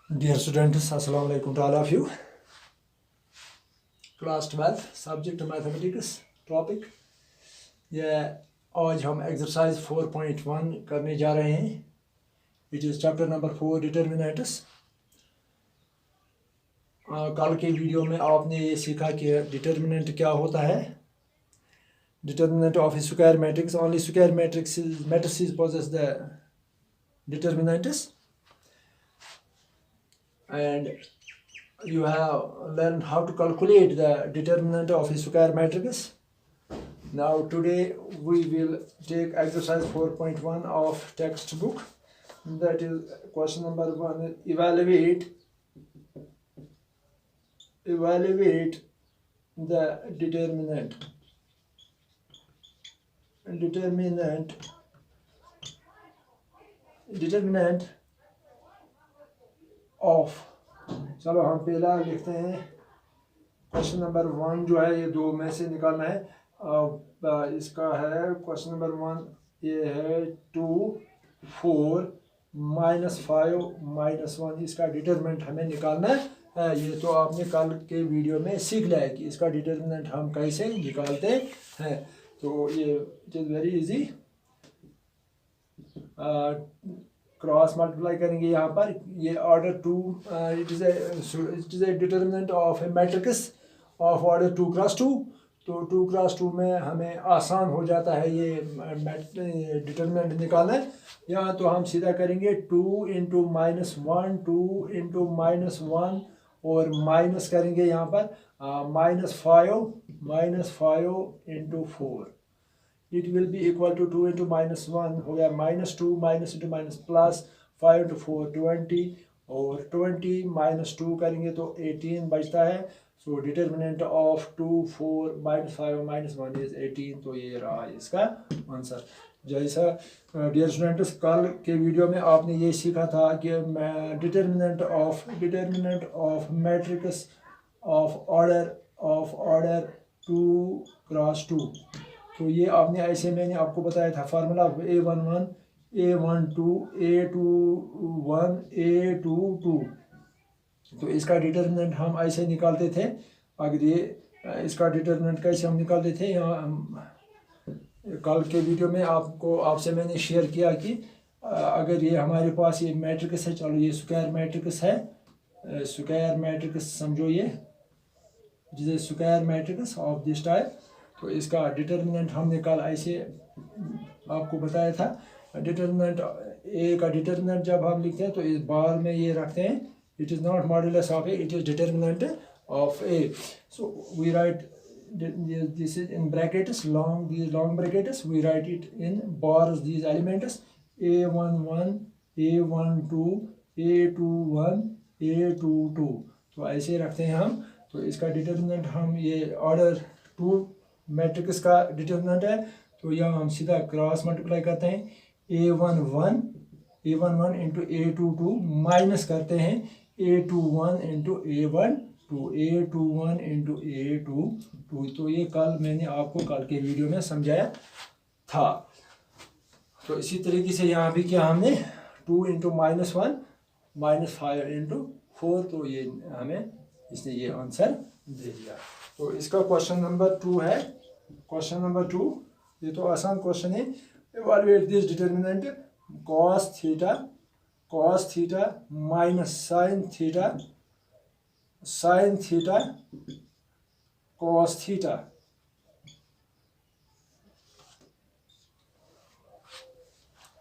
Dear students, Assalamu alaikum to all of you. Class 12 subject mathematics topic. ये आज हम exercise 4.1 करने जा रहे हैं. It is chapter number 4 determinants. कल के वीडियो में आपने ये सीखा कि determinant क्या होता है. Determinant of a square matrix. Only square matrices possess the determinants. And you have learned how to calculate the determinant of a square matrix. Now today we will take exercise 4.1 of textbook. That is question number 1. Evaluate the determinant of, चलो हम पहला लिखते हैं. Question number 1 जो है ये दो में से निकालना है. इसका है क्वेश्चन नंबर 1, ये है 2 4 -5 -1. इसका डिटरमिनेंट हमें निकालना है. ये तो आपने कल के वीडियो में सीख लिया है कि इसका डिटरमिनेंट हम कैसे निकालते हैं. तो ये it is very easy. Cross multiply करेंगे यहाँ पर. ये order 2, it is a determinant of A matrix of order 2 cross 2. तो 2 क्रॉस 2 में हमें आसान हो जाता है ये डिटरमिनेंट निकालना है. यहाँ तो हम सीधा करेंगे 2 × -1 2 × -1 और माइनस करेंगे यहाँ पर -5 × 4. It will be equal to 2 × -1 हो गया -2 -× प्लस 5 × 4 20 और 20 -2 करेंगे तो 18 बचता है. सो डिटरमिनेंट ऑफ 2 4 -5 -1 इज 18. तो ये रहा इसका आंसर. जैसा डियर स्टूडेंट्स कल के वीडियो में आपने ये सीखा था कि determinant of matrix of order 2 cross 2. तो ये आपने ऐसे मैंने आपको बताया था formula A11 A12 A21 A22. तो इसका डिटरमिनेंट हम ऐसे निकालते थे. अगर ये इसका डिटरमिनेंट कैसे हम निकालते थे, यहाँ कल के वीडियो में आपसे मैंने शेयर किया कि अगर ये हमारे पास ये मैट्रिक्स है, चलो ये स्क्वायर मैट्रिक्स है, स्क्वायर मैट्रिक्स समझो, ये जिसे square matrix of this type. तो इसका डिटरमिनेंट हम निकाल ऐसे आपको बताया था. डिटरमिनेंट ए का डिटरमिनेंट जब हम लिखते हैं तो इस बार में ये रखते हैं. It is not modulus of A, it is determinant of A. So we write this is in brackets, these long brackets we write it in bars, these elements A11 A12 A21 A22. तो ऐसे रखते हैं हम. तो इसका determinant हम ये order 2 matrix का डिटरमिनेंट है. तो यहाँ हम सीधा क्रॉस मल्टीप्लाई करते हैं. A11 × A22 माइनस करते हैं A21 × A12 A21 × A22. तो ये कल मैंने आपको कल के वीडियो में समझाया था. तो इसी तरीके से यहाँ भी क्या हमने 2 × -1 -5 × 4. तो ये हमें इसने ये आंसर दे दिया. तो इसका क्वेश्चन नंबर 2 है. क्वेश्चन नंबर 2 ये तो आसान क्वेश्चन है. Evaluate this determinant cos theta minus sin theta cos theta.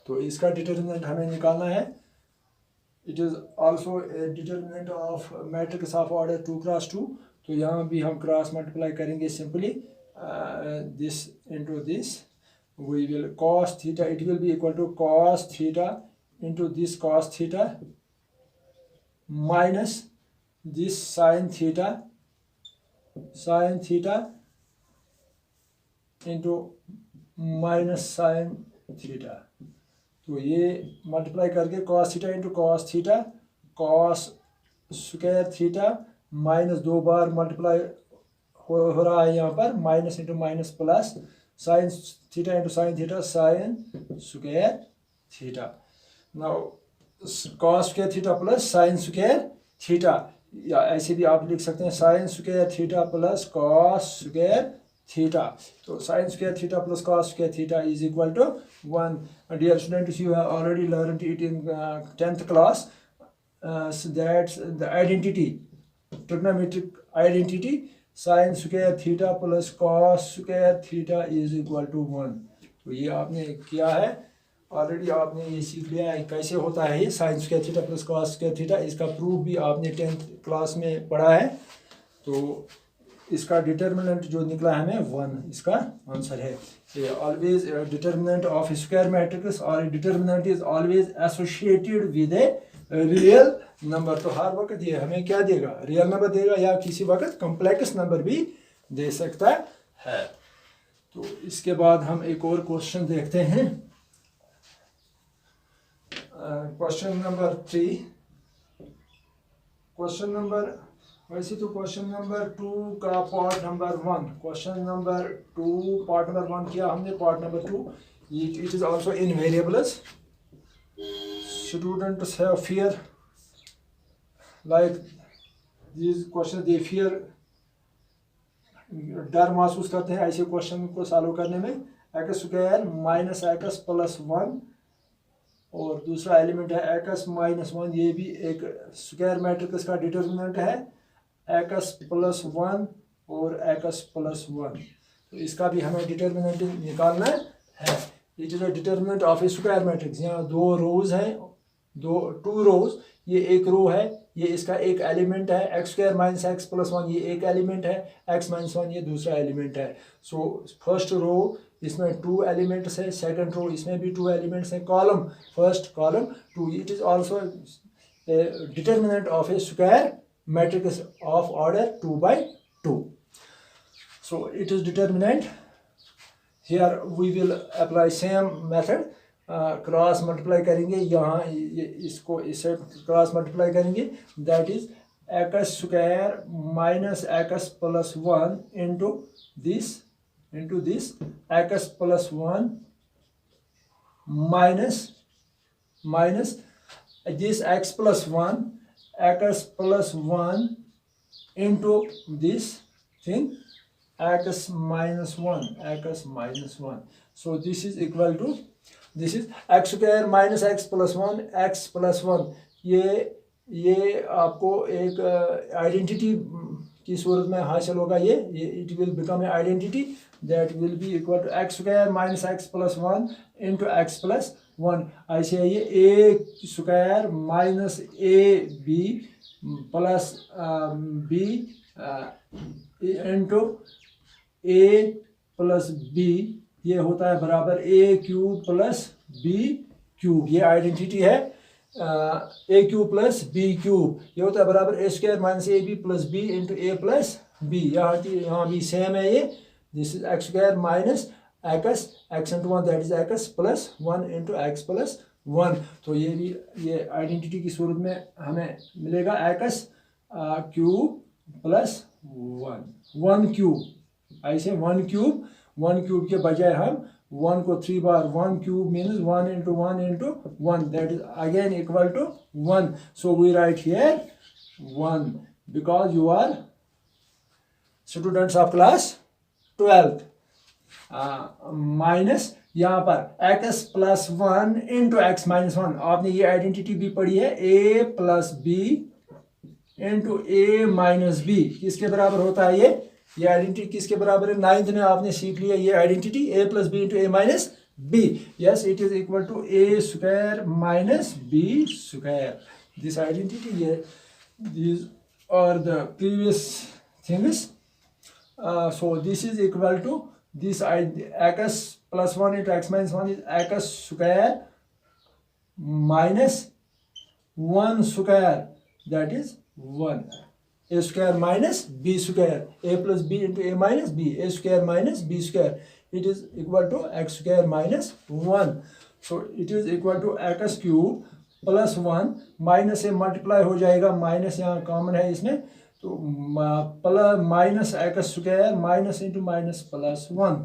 तो इसका डिटरमिनेंट हमें निकालना है. It is also a determinant of matrix of order 2 cross 2. तो यहाँ भी हम क्रॉस मल्टीप्लाई करेंगे simply this into this. We will cos theta, it will be equal to cos theta into this cos theta minus this sin theta into minus sin theta. तो ये multiply करके cos theta into cos theta cos square theta minus 2 बार multiply हो रहा है यहाँ पर minus into minus plus sin theta into sin theta sin square theta. Now cos square theta plus sin square theta, या ऐसे भी आप लिख सकते हैं sin square theta plus cos square theta. तो sin square theta plus cos square theta is equal to 1। Dear students, you have already learned it in 10th class. So that's the identity, trigonometric identity, sin square theta plus cos square theta is equal to 1। तो ये आपने किया है already, आपने ये सीख लिया है कैसे होता है ये sign square theta plus cos square theta. इसका प्रूफ भी आपने 10th क्लास में पढ़ा है। तो इसका डिटर्मिनेंट जो निकला है हमें 1 इसका आंसर है। ये always determinant of square matrix और determinant is always associated with a real number. तो हर वक्त ये हमें क्या देगा, रियल नंबर देगा, या किसी वक्त कॉम्प्लेक्स नंबर भी दे सकता है। तो इसके बाद हम एक और क्वेश्चन देखते हैं, क्वेश्चन नंबर 3। क्वेश्चन नंबर, वैसे तो क्वेश्चन नंबर 2 का part number 1, question number 2 part number 1 किया हमने, part number 2 it is also in variables. Students have fear like this question, they fear, डर महसूस करते हैं ऐसे क्वेश्चन को सॉल्व करने में। X square minus X plus 1 और दूसरा एलिमेंट है एक्स माइनस 1, ये भी एक स्क्वायर मैट्रिक्स का डिटर्मिनेंट है, एक्स प्लस 1 और एक्स प्लस 1। तो इसका भी हमें डिटर्मिनेंट निकालना है। It is a determinant of A square matrix. यहाँ 2 रोज हैं, 2 रोज, ये एक रो है, ये इसका एक एलिमेंट है, x square minus X plus 1 ये एक एलिमेंट है, एक्स माइनस 1 ये दूसरा एलिमेंट है। सो फर्स्ट रो इसमें 2 एलिमेंट्स है, सेकंड रो इसमें भी 2 एलिमेंट्स हैं, column first column 2। It is also determinant of A square matrix of order 2 by 2। So it is determinant। Here we will apply same method, cross multiply करेंगे, यहाँ इसको इससे cross multiply करेंगे, that is x square minus X plus 1 into this x plus 1 minus this x plus 1 x plus 1 into this thing x minus 1। so this is equal to, this is x square minus x plus 1 x plus 1। ये आपको एक identity की सूरत में हासिल होगा। ये it will become a identity that will be equal to X square minus X plus 1 into X plus 1। ऐसे है ये A square minus A B plus B into A plus B, ये होता है बराबर A cube plus B cube. ये identity है A cube plus B cube, ये होता है बराबर A square minus A B plus B into A plus B. यहाँ भी सेम है ये, this is x square minus x into 1 that is x plus 1 into X plus 1। तो ये भी ये आइडेंटिटी की सूरत में हमें मिलेगा एक्स क्यूब प्लस 1 क्यूब। ऐसे 1 क्यूब के बजाय हम 1 को 3 बार 1 cube means 1 into 1 into 1 that is again equal to 1। so we write here 1 because you are students of class 12th। Minus यहाँ पर x plus 1 into x minus 1। आपने ये identity भी पढ़ी है, a plus B into a minus b किसके बराबर होता है ये आइडेंटिटी किसके बराबर है? 9th में आपने सीख लिया ये identity a plus B into a minus b. Yes, it is equal to a square minus b square. This identity, ये these are the previous things। so this is equal to this x plus 1 into x minus 1 is x square minus 1 square that is 1। a square minus b square, a plus b into a minus b, a square minus b square, it is equal to x square minus 1। so it is equal to x cube plus 1 minus से multiply हो जाएगा, minus यहाँ common है इसमें, तो plus minus x square minus into minus plus 1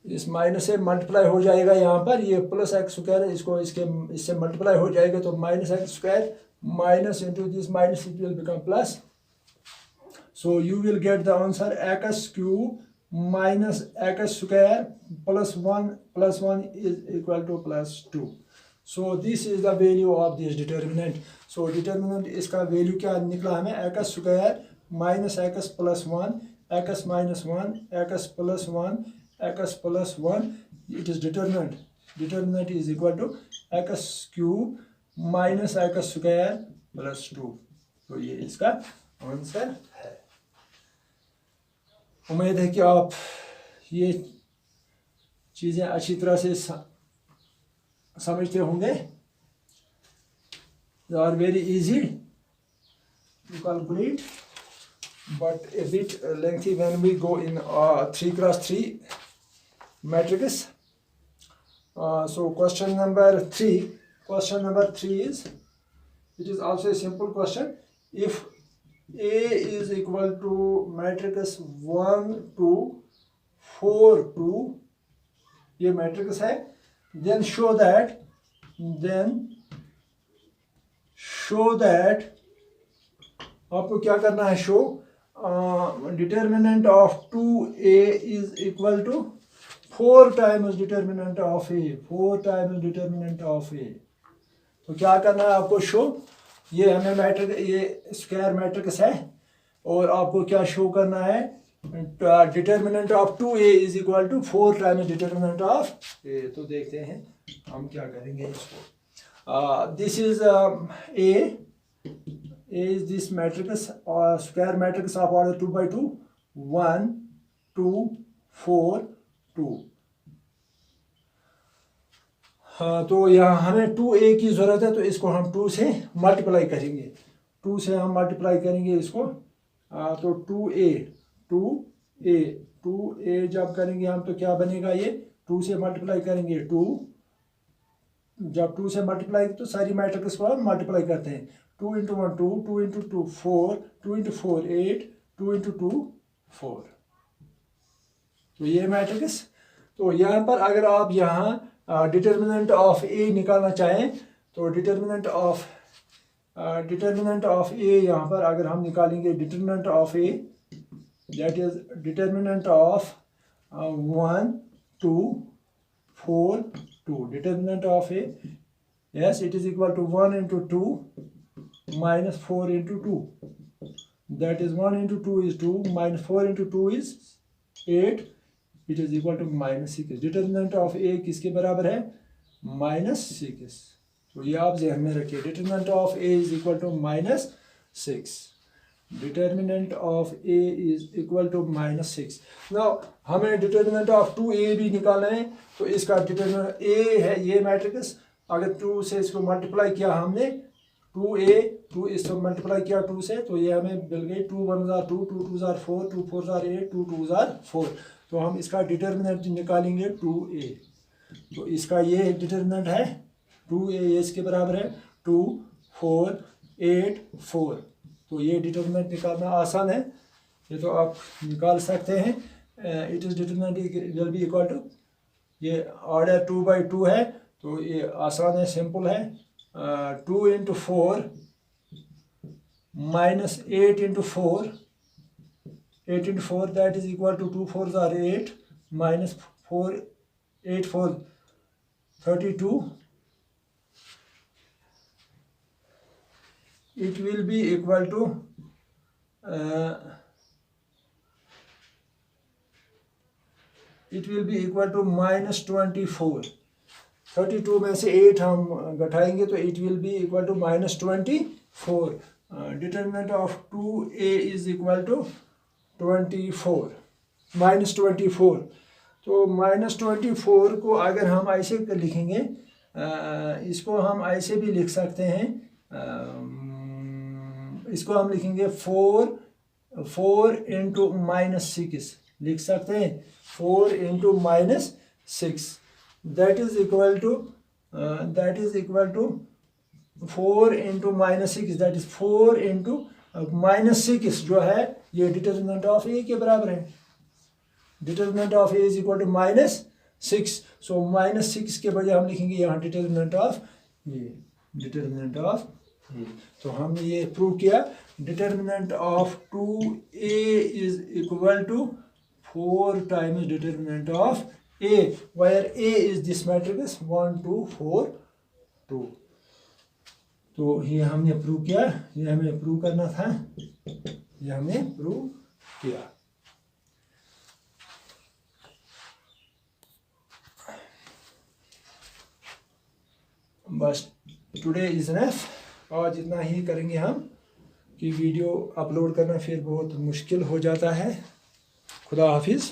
इस minus से multiply हो जाएगा यहाँ पर, ये प्लस एक्स स्क्वायर इसको इससे मल्टीप्लाई हो जाएगा, तो minus x square minus into this minus it will become plus. So you will get the answer x cube minus x square plus 1 is equal to plus 2. So this is the value of this determinant. So determinant इसका value क्या निकला हमें, x square minus x plus 1, x minus 1, x plus 1, x plus 1. It is determinant. Determinant is equal to x cube minus x square plus 2. तो ये इसका answer है. उम्मीद है कि आप ये चीज़ें अच्छी तरह से समझते होंगे. They are very easy to calculate, but a bit lengthy when we go in 3x3 matrix. So question number 3 is, it is also a simple question. If A is equal to matrix 1 2 4 2, ये matrix है, then show that आपको क्या करना है, show determinant of 2A is equal to 4 times determinant of A, 4 times determinant of A. तो क्या करना है आपको, show, ये हमें मैट्रिक्स, ये स्क्वायर मैट्रिक्स है, और आपको क्या शो करना है, determinant of 2A is equal to 4 times determinant of A. तो देखते हैं हम क्या करेंगे इसको. This is A is this matrix, square matrix of order 2 by 2, 1 2 4 2. हाँ, तो यहाँ हमें 2A की ज़रूरत है, तो इसको हम 2 से मल्टीप्लाई करेंगे, 2 से हम मल्टीप्लाई करेंगे इसको. तो 2A जब करेंगे हम तो क्या बनेगा, ये 2 से मल्टीप्लाई करेंगे 2, जब 2 से मल्टीप्लाई तो सारी मैट्रिक्स को हम मल्टीप्लाई करते हैं. 2 into 1 2, 2 into 2 4, 2 into 4 8, 2 into 2 4. तो ये मैट्रिक्स. तो यहाँ पर अगर आप यहाँ डिटर्मिनेंट ऑफ ए निकालना चाहें, तो डिटर्मिनेंट ऑफ ए यहाँ पर अगर हम निकालेंगे, determinant of A that is determinant of 1 2 4 2, determinant of A, yes, it is equal to 1 into 2 minus 4 into 2, that is 1 into 2 is 2 minus 4 into 2 is 8, it is equal to -6. Determinant of A किसके बराबर है, -6. तो ये आप ध्यान में रखिए, determinant of A is equal to -6. Determinant of A is equal to -6. Now हमें डिटर्मिनेंट ऑफ 2A भी निकालना है, तो इसका डिटर्मिनेंट ए है ये मैट्रिक्स, अगर 2 से इसको मल्टीप्लाई किया हमने, 2 इसको मल्टीप्लाई किया 2 से, तो ये हमें मिल गई 2 1 2, 2 2 4, 2 4 8, 2 2 4. तो हम इसका डिटर्मिनेंट निकालेंगे 2A. तो इसका ये डिटर्मिनेंट है 2A, इसके बराबर है 2 4 8 4. तो ये डिटर्मिनेंट निकालना आसान है, ये तो आप निकाल सकते हैं. It is determinant will be equal to, ये ऑर्डर 2 by 2 है, तो ये आसान है, सिंपल है. 2 into 4 minus 8 into 4, 8 into 4 that is equal to 2 4s are 8 minus 4 8 4 32. It will be equal to -24. 32 में से 8 हम घटाएंगे तो it will be equal to -24. Determinant of 2A is equal to 24 -24. तो -24 को अगर हम ऐसे लिखेंगे, इसको हम ऐसे भी लिख सकते हैं, इसको हम लिखेंगे 4 into -6 लिख सकते हैं, 4 into -6, that is equal to 4 into -6, that is 4 into -6 जो है ये डिटर्मिनेंट ऑफ ए के बराबर है. Determinant of A is equal to 6, so -6 के बजाय हम लिखेंगे यहाँ determinant of A, determinant of A. तो हमने ये प्रूव किया, determinant of 2a is equal to 4 times determinant of a, where a is this matrix 1 2 4 2। तो ये हमने प्रूव किया, ये हमें प्रूव करना था, ये हमने प्रूव किया। बस टुडे इज इनफ, आज इतना ही करेंगे हम, कि वीडियो अपलोड करना फिर बहुत मुश्किल हो जाता है। खुदा हाफिज़।